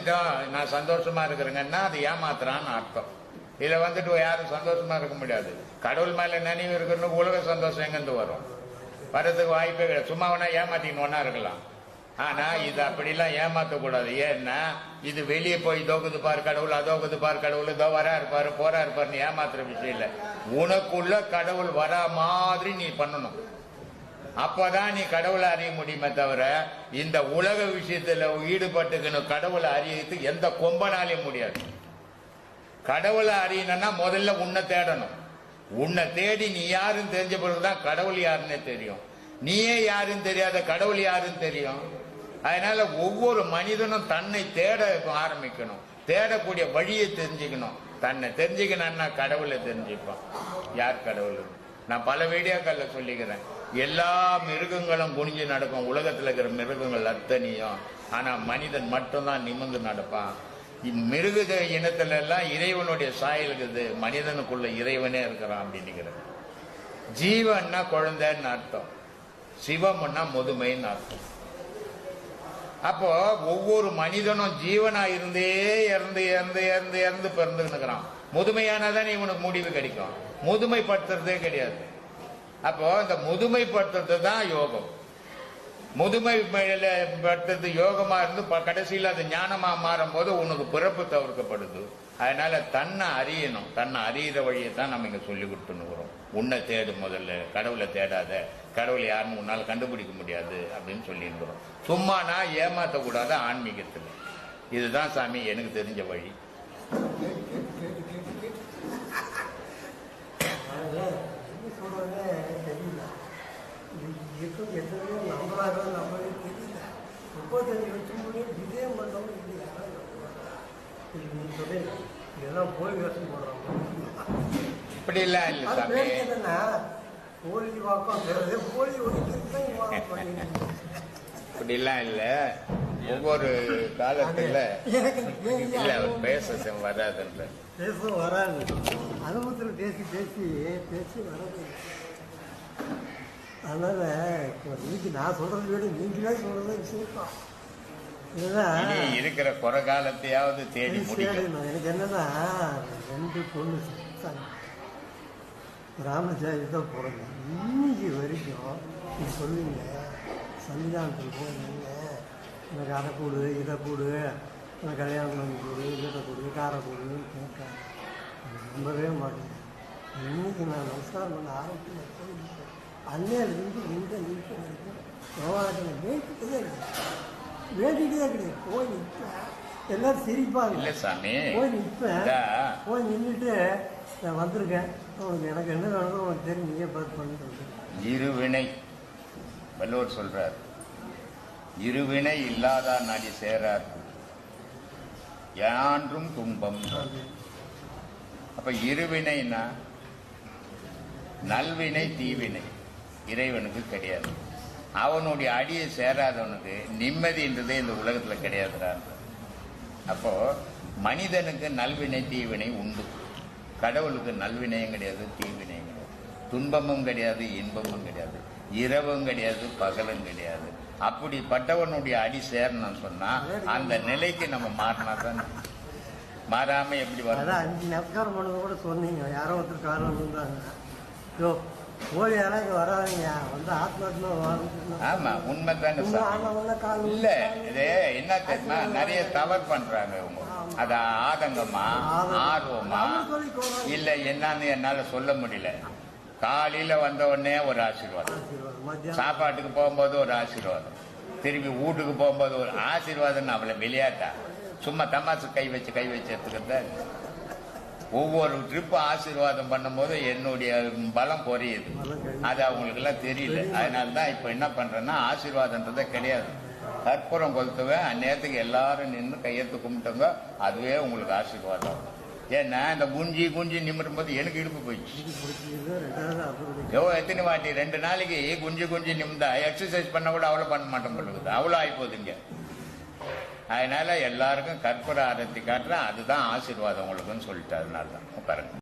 வந்துட்டோம் நான் சந்தோஷமா இருக்கிறேங்கன்னா அது ஏமாத்துறான்னு அர்த்தம். இதுல வந்துட்டு யாரும் சந்தோஷமா இருக்க முடியாது. கடவுள் மேல நினைவு இருக்கணும், உலக சந்தோஷம் எங்கிருந்து வரும்? வரதுக்கு வாய்ப்பே கிடையாது. சும்மா வேணா ஏமாத்தின்னு ஒன்னா இருக்கலாம். ஆனா இது அப்படிலாம் ஏமாத்தக்கூடாது. ஏன்னா இது வெளியே போய் தோக்குது பாரு கடவுள், அதோக்குது பாரு கடவுள், இதோ வரா இருப்பாரு போறா இருப்பாருன்னு ஏமாத்துற விஷயம் இல்லை. உனக்குள்ள கடவுள் வரா மாதிரி நீ பண்ணணும். அப்பதான் நீ கடவுளை அறிய முடியுமே தவிர இந்த உலக விஷயத்துல ஈடுபட்டுக்கணும் கடவுளை அறியறதுக்கு எந்த கொம்பனாலையும் முடியாது. கடவுளை அறியணும்னா முதல்ல உன்னை தேடணும். உன்னை தேடி நீ யாருன்னு தெரிஞ்ச பிறகுதான் கடவுள் யாருன்னு தெரியும். நீயே யாருன்னு தெரியாத கடவுள் யாருன்னு தெரியும். அதனால ஒவ்வொரு மனிதனும் தன்னை தேட ஆரம்பிக்கணும். தேடக்கூடிய வழியை தெரிஞ்சுக்கணும். தன்னை தெரிஞ்சுக்கணும்னா கடவுளை தெரிஞ்சுப்பான். யார் கடவுள்? நான் பல வீடியோக்கள்ல சொல்லிக்கிறேன். எல்லா மிருகங்களும் குனிஞ்சு நடக்கும். உலகத்தில் இருக்கிற மிருகங்கள் அத்தனையும். ஆனா மனிதன் மட்டும்தான் நிமிர்ந்து நடப்பான். மிருக இனத்துல எல்லாம் இறைவனுடைய சாயல் இருக்குது. மனிதனுக்குள்ள இறைவனே இருக்கிறான் அப்படின்னு. ஜீவன்னா குழந்தைன்னு அர்த்தம், சிவம்னா முதுமைன்னு அர்த்தம். அப்போ ஒவ்வொரு மனிதனும் ஜீவனா இருந்தே இறந்து இறந்து இறந்து இறந்து பிறந்துக்கிறான். முதுமையானதானே இவனுக்கு முடிவு கிடைக்கும். முதுமைப்படுத்துறதே கிடையாது. அப்போ இந்த முதுமைப்படுத்துறது தான் யோகம். முதுமைப்படுத்துறது யோகமா இருந்து கடைசியில் அது ஞானமா மாறும் போது உனக்கு பிறப்பு தவிர்க்கப்படுது. அதனால தன்னை அறியணும். தன்னை அறியிற வழியை தான் நம்ம இங்க சொல்லி கொடுத்துன்னுக்கிறோம். உன்னை தேடு, முதல்ல கடவுளை தேடாத. கடவுள் யாருன்னு உன்னால கண்டுபிடிக்க முடியாது அப்படின்னு சொல்லியிருக்கிறோம். சும்மா நான் ஏமாத்தக்கூடாது ஆன்மீகத்தில். இதுதான் சாமி எனக்கு தெரிஞ்ச வழி. இப்படி எல்லாம் இல்லை சாமி. இப்படிலாம் இல்லை. ஒவ்வொரு காலத்துல இல்ல பேச வராதுன்ற பேச வராது. அனுபவத்தில் பேசி பேசி பேசி வராது. அதனால இன்னைக்கு நான் சொல்றதை விட நீங்களே சொல்றதை விஷயம் இருக்கிற குறை காலத்தையாவது தேடி முடிக்கணும். எனக்கு என்னன்னா 2 பொண்ணு ராமச்சாரி தான் பிறந்தேன். இன்னைக்கு வரைக்கும் நீ சொல்லுவீங்க சன்னிதானத்துக்கு போனீங்க, எனக்கு அதை கூடு இதை கூடு, எனக்கு கல்யாணம் பண்ணி கூடு, வீட்டை கூடு, காரை கூடுன்னு கேட்க நம்பவே மாட்டேங்க. இன்னைக்கு நான் நமஸ்காரம் பண்ண ஆரம்பிச்சு அன்னையிலிருந்து இந்த நிமிஷம் வரைக்கும் யோகாசனம் வேண்டிகிட்டே இருக்கு. வேண்டிகிட்டே கிடையாது. போய் நிற்பேன், எல்லாரும் சிரிப்பாங்க. போய் நிற்பேன், போய் நின்றுட்டு நான் வந்திருக்கேன், உனக்கு எனக்கு என்ன வேணும் உனக்கு தெரியும், நீயே பார்த்து பண்ணிட்டு. இருவினை வள்ளுவர் சொல்றார், இருவினை இல்லாதார் நாடி சேரார் யான்றும் துன்பம். அப்ப இருவினைனா நல்வினை தீவினை இறைவனுக்கு கிடையாது. அவனுடைய அடியை சேராதவனுக்கு நிம்மதின்றதே இந்த உலகத்துல கிடையாதுறான். அப்போ மனிதனுக்கு நல்வினை தீவினை உண்டு. கடவுளுக்கு நல்வினையும் கிடையாது, தீவினையும் கிடையாது, துன்பமும் கிடையாது, இன்பமும் கிடையாது, இரவும் கிடையாது, பகலும் கிடையாது. அப்படிப்பட்டவனுடைய அடி சேரணும்னு சொன்னா அந்த நிலைக்கு நம்ம மாறினா தான். மாறாம எப்படி வரும்? 5 நமஸ்காரம் பண்ணது கூட சொன்னீங்க. யாரோ ஒருத்தர் காரணம் இருந்தாங்க, போலி யாரும் இங்க வராதிங்க, வந்து ஆத்மாத்மா. ஆமா, உண்மைதானே. இல்ல இது என்ன தெரியுமா, நிறைய தவறு பண்றாங்க இவங்க. அது ஆதங்கமா ஆர்வமா இல்ல என்னன்னு என்னால சொல்ல முடியல. காலையில வந்த உடனே ஒரு ஆசீர்வாதம், சாப்பாட்டுக்கு போகும்போது ஒரு ஆசீர்வாதம், திரும்பி வீட்டுக்கு போகும்போது ஒரு ஆசீர்வாதம். அவளை விளையாட்டா சும்மா தமாசு கை வச்சு எடுத்துக்கிறத. ஒவ்வொரு ட்ரிப் ஆசீர்வாதம் பண்ணும்போது என்னுடைய பலம் குறையுது. அது அவங்களுக்கு எல்லாம் தெரியல. அதனாலதான் இப்ப என்ன பண்றேன்னா ஆசீர்வாதம்ன்றதே கிடையாது. கற்பூரம் கொளுத்துவேன், அந்நேரத்துக்கு எல்லாரும் நின்று கையெழுத்து கும்பிட்டோங்க, அதுவே உங்களுக்கு ஆசீர்வாதம். ஏன்னா இந்த குஞ்சி குஞ்சி நிமிடும் போது எனக்கு இடுப்பு போயிடுச்சு. எத்தனை வாட்டி 2 நாளைக்கு குஞ்சு குஞ்சு நிமிந்தா எக்ஸசைஸ் பண்ண கூட அவ்வளவு பண்ண மாட்டோம் பொழுது, அவ்வளவு ஆயிப்போகுதுங்க. அதனால எல்லாருக்கும் கற்பூர ஆரத்தி காட்டுறேன், அதுதான் ஆசீர்வாதம் உங்களுக்குன்னு சொல்லிட்டு. அதனால தான் பாருங்க.